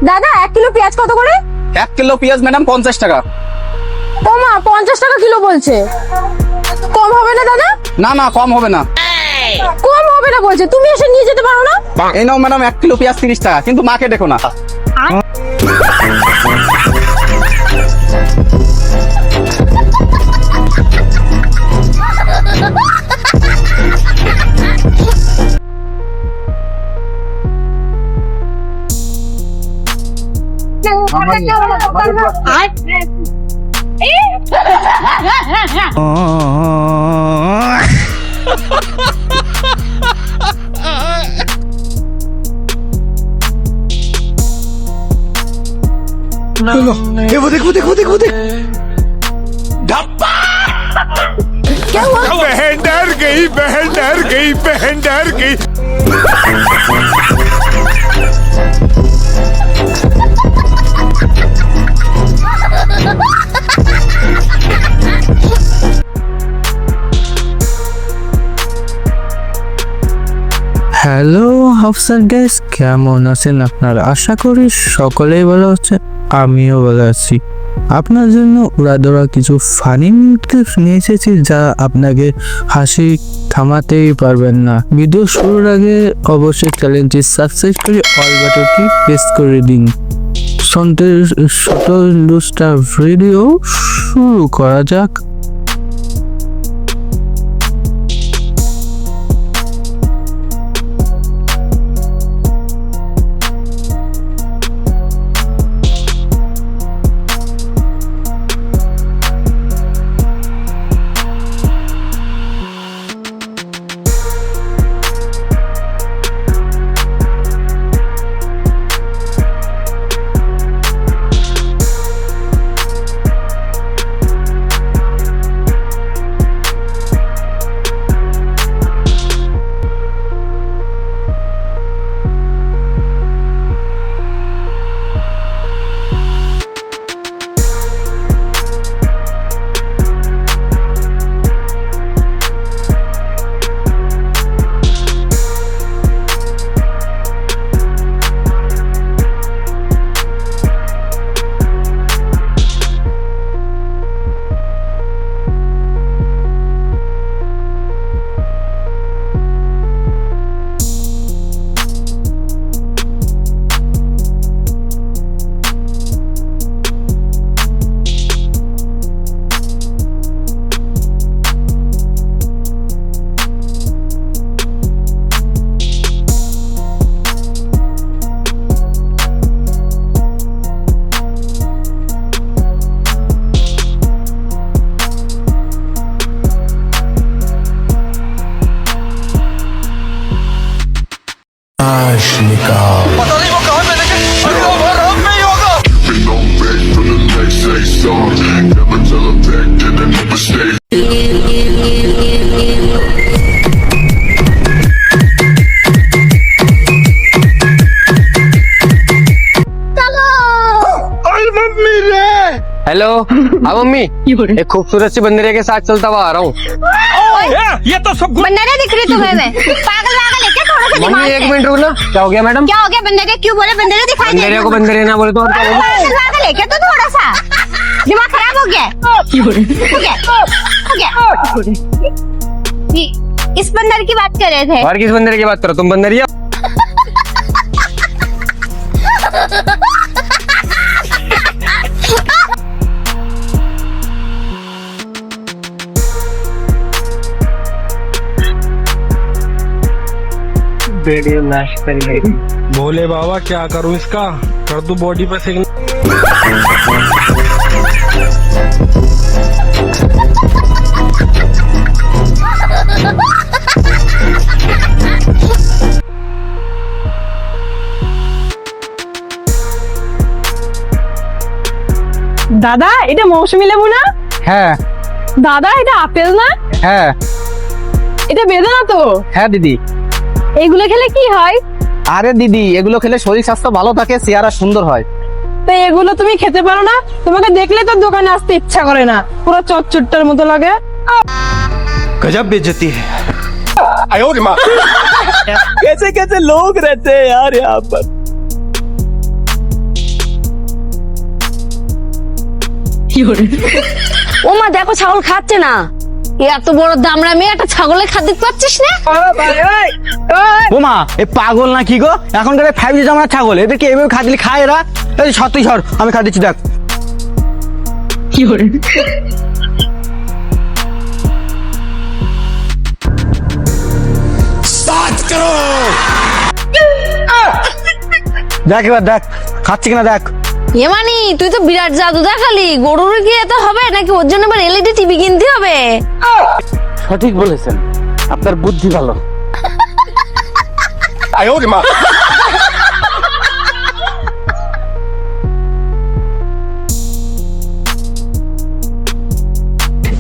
দাদা 1 কিলো পেঁয়াজ কত করে? 1 কিলো পেঁয়াজ ম্যাডাম 50 টাকা। ও মা, 50 টাকা কিলো বলছে, কম হবে না দাদা? না না, কম হবে না। কম হবে না বলছে, তুমি এসে নিয়ে যেতে পারো না? এই নাও ম্যাডাম 1 কিলো পেঁয়াজ 30 টাকা, কিন্তু মাকে দেখো না। वो देख क्या हुआ? बहन डर गई। হ্যালো আফসার গাইস, কেমন আছেন আপনারা? আশা করি সকলেই ভালো আছে, আমিও ভালো আছি। আপনার জন্য উড়াধরা কিছু ফানি ক্লিপস নিয়ে এসেছি, যা আপনাকে হাসি থামাতেই পারবেন না। ভিডিও শুরুর আগে অবশ্যই চ্যানেলটি সাবস্ক্রাইব করে অল বাটনটি প্রেস করে দিন। সন্তের ছোট লুস্টার ভিডিও শুরু করা যাক। पता नहीं वो कहाँ पे, लेकिन अब नहीं होगा। Never tell a back, then I never stay. Hello, हाँ मम्मी, एक खूबसूरत सी बंदरिया के साथ चलता हुआ आ रहा हूँ। ये तो सब बंदरिया दिख रही तुम्हें? मैं पागल है क्या? थोड़ा सा मम्मी दिमाग एक है। मिनट रुकना। क्या हो गया मैडम? क्या हो गया? बंदरिया क्यों बोले? बंदरिया दिखाई दे बंदरिया को बंदरिया ना बोले तो और क्या बोलूं? पागल है क्या? तो थोड़ा सा दिमाग खराब हो गया हो गया। इस बंदर की बात कर रहे थे। और किस बंदरिया की बात करो तुम? बंदरिया वीडियो नाश करिए। भोले बाबा क्या करूं इसका, कर दूं बॉडी पे सिग्नल। দাদা, এটা মৌসুমী লেবু না? হ্যাঁ দাদা, এটা আপেল না? হ্যাঁ এটা বেদানা তো? হ্যাঁ দিদি। এগুলো খেলে কি হয়? আরে দিদি, এগুলো খেলে শরীর স্বাস্থ্য ভালো থাকে, চেহারা সুন্দর হয়। তো এগুলো তুমি খেতে পারো না? তোমাকে দেখলে তো দোকানে আসতে ইচ্ছা করে না, পুরো চটচটটার মতো লাগে। गजब बेइज्जती है। आयो रे माँ। कैसे कैसे लोग रहते हैं यार यहाँ पर। ও মা দেখো ছাগল খাচ্ছে না। এত বড় দামড়া মেয়ে একটা ছাগলের খাদ্য দিতে পারছিস না? বোমা এ পাগল না কি গো, এখনকার 5G জামানার ছাগল, এদেরকে এভাবে খাদ্য খায় এরা। এই সত্যি সর, আমি খাদ্য দিচ্ছি দেখ। দেখ এবার দেখ খাচ্ছে কিনা দেখ। এমানি তুই তো বিরাট জাদু দেখালি, গরুর কি এত হবে নাকি ওর জন্য আবার এলইডি টিভি কিনতে হবে? সঠিক বলেছেন, আপনার বুদ্ধি ভালো।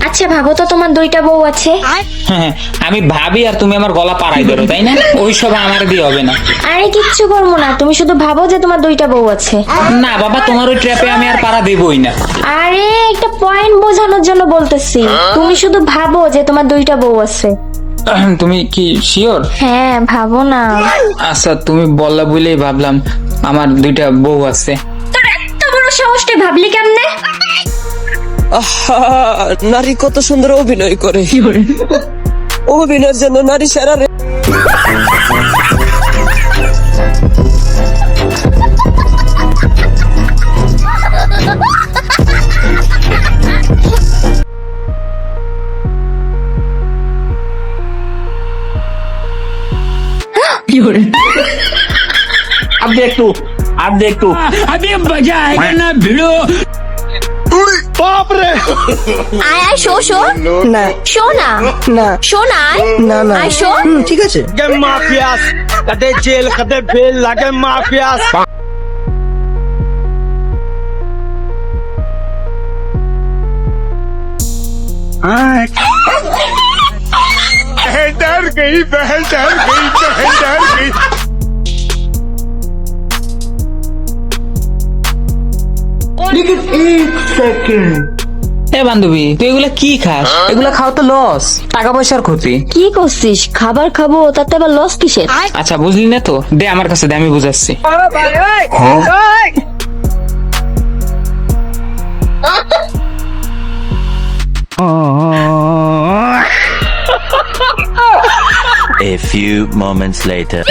আচ্ছা ভাবো তো তোমার 2টা বউ আছে। হ্যাঁ, আমি ভাবি আর তুমি আমার গলা পাড়াই ধরো, তাই না? ওই সব আমার দিয়ে হবে না। আরে কিচ্ছু করবো না, তুমি শুধু ভাবো যে তোমার 2টা বউ আছে। না বাবা, তোমার ওই ট্র্যাপে আমি আর পাড়া দেবই না। আরে একটা পয়েন্ট বোঝানোর জন্য বলতেছি, তুমি শুধু ভাবো যে তোমার 2টা বউ আছে। তুমি কি শিওর? হ্যাঁ ভাবো না। আচ্ছা তুমি বললা বলেই ভাবলাম আমার 2টা বউ আছে। তোর এত বড় সাহসটা ভাবলি কেমনে? নারী কত সুন্দর অভিনয় করে, অভিনয়ের জন্য নারী সেরা রে। আর দেখতো আমি মজা আएगा না ভিড়ো। আয় আয় শো শো না শো না না শো না না না আয় শো। ঠিক আছে। माफियास कदे जेल कदे बेल लगे माफियास। डर गई बहन, डर गई बहन, डर गई। এ বান্ধবী তুই এগুলা কি খাস? এগুলা খাও তো লস, টাকা পয়সার ক্ষতি। কি করছিস? খাবার খাবো তাতে আবার লস কিসের? আচ্ছা বুঝলি না তো, দে আমার কাছে দে, আমি বুঝাচ্ছি। A few moments later.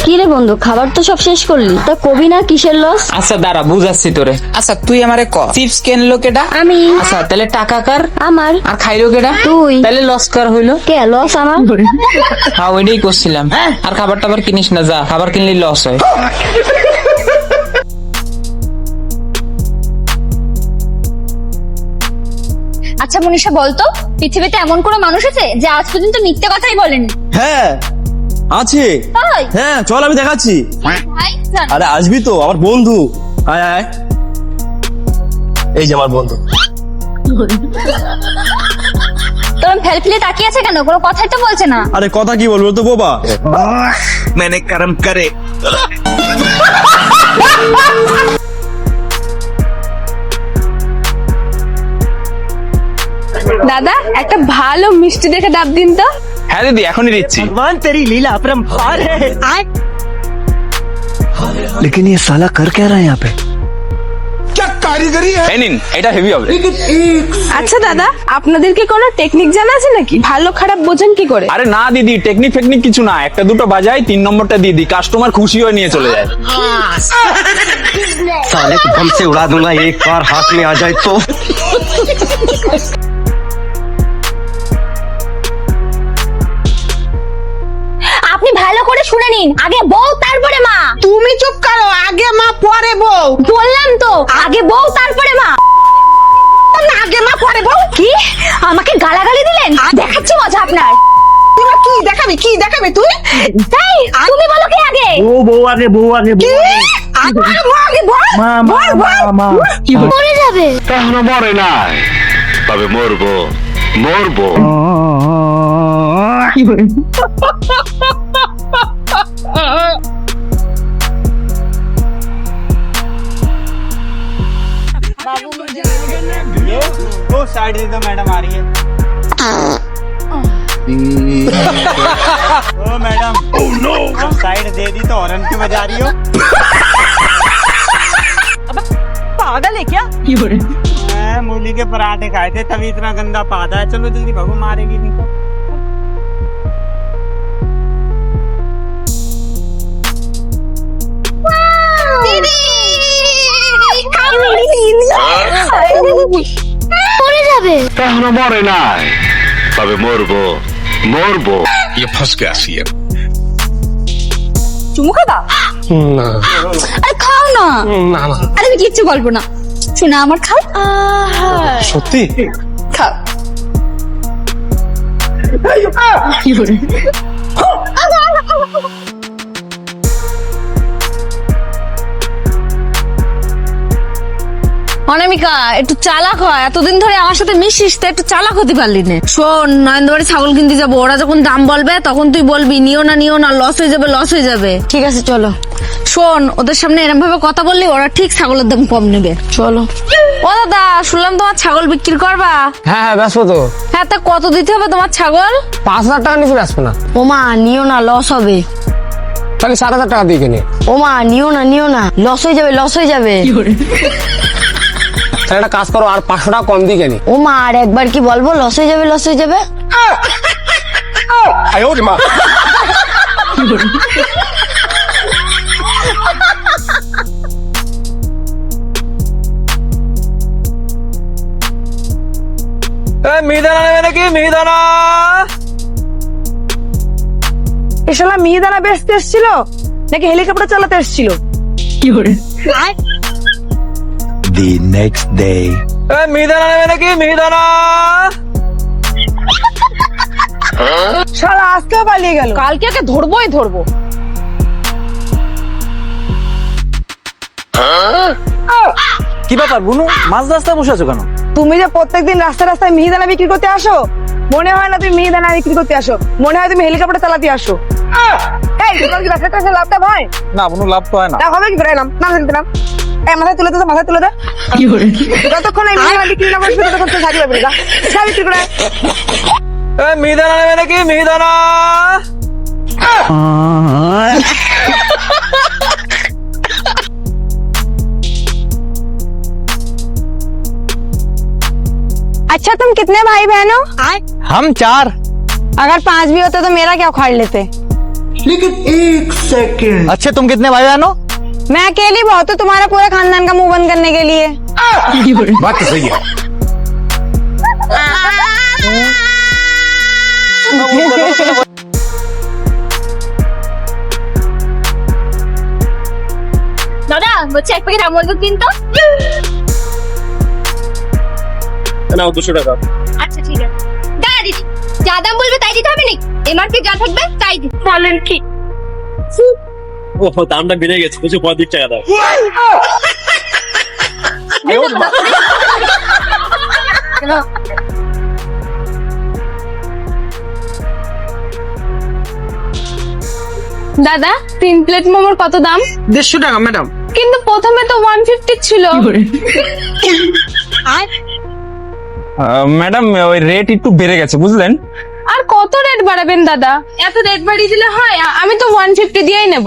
কি রে বন্ধু, খাবার তো সব শেষ করলি, তা কবি না কিসের লস? আচ্ছা দাঁড়া বুঝাচ্ছি তোরে। আচ্ছা তুই আমারে ক, চিপস কিনলো কেডা? আমি। আচ্ছা তাহলে টাকা কার? আমার। আর খাইলো কেডা? তুই। তাহলে লস কার হইলো? কে লস? আমার। হ্যাঁ ওইটাই করছিলাম। আর খাবার টাবার কিনিস না, যা, খাবার কিনলে লস হয়। আচ্ছা মনীষা বলতো, পৃথিবীতে এমন কোনো মানুষ আছে যে আজ পর্যন্ত মিথ্যে কথাই বলেনি? হ্যাঁ আছে। তাই? হ্যাঁ চল আমি দেখাচ্ছি। ভাই জান। আরে আসবি তো, আমার বন্ধু। আয় আয়, এই যে আমার বন্ধু। তোর ফেল ফেলে তাকিয়ে আছে কেন? কোনো কথাই তো বলছে না। আরে কথা কি বলবো তো বোবা। मैंने कर्म करे। দাদা একটা ভালো মিষ্টি দেখে ডাব দিন তো। হ্যাঁ দিদি এখনই দিচ্ছি। भगवान तेरी लीला अपरंपार है। लेकिन ये साला कर क्या रहा है यहाँ पे? এই নিন, এটা হেভি হবে। আচ্ছা দাদা, আপনাদের কি কোনো টেকনিক জানা আছে নাকি? ভালো খারাপ বোঝেন কি করে? আরে না দিদি, টেকনিক ফেকনিক কিছু না, একটা দুটো বাজাই, 3 নম্বরটা দিয়ে দিই, কাস্টমার খুশি হয়ে নিয়ে চলে যায়। साले को बम से उड़ा दूंगा एक बार हाथ में आ जाए तो। আপনি ভালো করে শুনে নিন, আগে বউ তারপরে মা। তুমি চুপ করো, আগে মা পরে বউ। বললাম তো আগে বউ তারপরে মা। আগে মা পরে বউ? কি আমাকে গালাগালি দিলেন? দেখাচ্ছি মজা আপনার। তুমি কি দেখাবি? কি দেখাবে তুই? তাই তুমি বলো কি আগে? বউ আগে, বউ আগে, বউ আগে। আগে মা, আগে বল। মরে যাবে। এখনো মরে নাই, তবে মরবো মরবো। वो साइड दे दो मैडम, आ रही है। ओ मैडम साइड दे दी तो हॉर्न क्यों बजा रही हो? पागल है क्या? मैं मूली के पराठे खाए थे तभी इतना गंदा पादा है। चलो जल्दी भागो, मारेगी नहीं तो। পড়ে যাবে। এখনো মরে নাই, তবে মরবো মরবো। ये फंस गया सीएम। চুমু খাবা? আরে খাও না। আরে আমি কিচ্ছু বলবো না, শোনা আমার খাও। সত্যি? খাও। অনামিকা একটু চালাক হয়, এতদিন ধরে আমার সাথে মিশিস তো একটু চালাক হতে পারলি না। শোন, নয়নবাড়ি ছাগল কিনতে যাবো, ওরা যখন দাম বলবে তখন তুই বলবি নিও না, লস হয়ে যাবে, লস হয়ে যাবে। ঠিক আছে চলো। শোন, ওদের সামনে এরকম ভাবে কথা বললি ওরা ঠিক ছাগলের দাম কম নেবে। চলো। ও দাদা, শুনলাম তোমার ছাগল বিক্রি করবা? হ্যাঁ হ্যাঁ ব্যস্ত তো। হ্যাঁ, তা কত দিতে হবে তোমার ছাগল? 5,000 টাকা নিচে ব্যস্ত না। ওমা নিও না, লস হবে। তাহলে 7,000 টাকা দিয়ে কিনে। ওমা নিও না, লস হয়ে যাবে। তাহলে একটা কাজ করো, আর 500 টাকা কম দিয়ে কিনে। ওমা আর একবার কি বলবো, লস হয়ে যাবে। মিহিদানা নেবে নাকি? মিহিদানা এসলা মিহিদানা বেচতে এসেছিল নাকি হেলিকপ্টার চালাতে এসেছিল? The next day. মিহিদানা নেবে নাকি? মিহিদানা শালা আজকেও পালিয়ে গেল, কালকে ওকে ধরবো। কি ব্যাপার বুনু, মাঝ রাস্তায় বসে আছো কেন? তুমি যে প্রত্যেকদিন রাস্তায় মিহিদানা বিক্রি করতে আসো, মনে হয় না তুমি মিহিদানা বিক্রি করতে আসো, মনে হয় তুমি হেলিকপ্টার চালাতে আসো। এই তোমার কি ব্যবসাটা লাভটা হয় না বুনু, লাভ তো হয় না। না হবে কি করে? নাম এই মাথায় তুলে দে। যতক্ষণ এই মিহিদানা বিক্রি না করবে ততক্ষণ তো ছাড়ি পাবি না। বিক্রি করে। মিহিদানা নেবে নাকি? মিহিদানা अच्छा तुम कितने भाई बहन हो? हम 4। अगर 5 भी होते तो मेरा क्या उखाड़ लेते? अच्छे, तुम कितने भाई बहन हो? मैं अकेली बहुत हूँ तुम्हारा पूरे खानदान का मुंह बंद करने के लिए। बात तो सही है। দাদা বলছি এক প্যাকেট আমল দুধ দিন তো। নাও 200 টাকা। আচ্ছা ঠিক আছে। দাদা দিদি যা দাম বলবে তাই দিতে হবে নাকি? এমআরপি যা থাকবে তাই দিতে বলেন কি? ও দামটা বেড়ে গেছে, 235 টাকা দাও। দাদা 3 প্লেট মোমোর কত দাম? 150 টাকা ম্যাডাম। কিন্তু প্রথমে তো 150 ছিল। ম্যাডাম ওই রেট একটু বেড়ে গেছে বুঝলেন। আর কত রেট বাড়াবেন দাদা? এত রেট বাড়িয়ে দিলে হয়? আমি তো 150 দিয়েই নেব।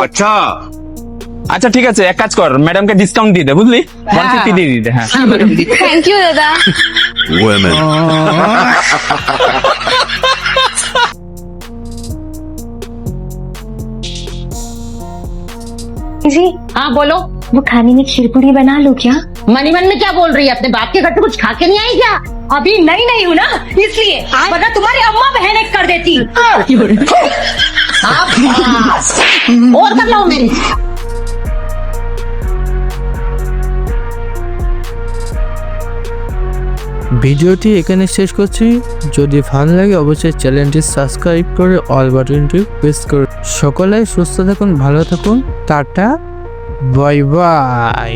আচ্ছা ঠিক আছে, এক কাজ কর, ম্যাডামকে ডিসকাউন্ট দিয়ে দে বুঝলি, 150 দিয়ে দিতে। হ্যাঁ থ্যাংক ইউ দাদা। Women. जी हाँ बोलो, वो खाने में खीर पूरी बना लो क्या? मनी मन में क्या बोल रही है? अपने बाप के घर से कुछ खा के नहीं आई क्या? अभी नहीं हूँ ना, इसलिए वरना तुम्हारी अम्मा बहन एक कर देती। और कर लो मेरी। ভিডিওটি এখানে শেষ করছি। যদি ভালো লাগে অবশ্যই চ্যানেলটি সাবস্ক্রাইব করে অল বাটনটি প্রেস করুন। সকলে সুস্থ থাকুন, ভালো থাকুন, টাটা, বাই বাই।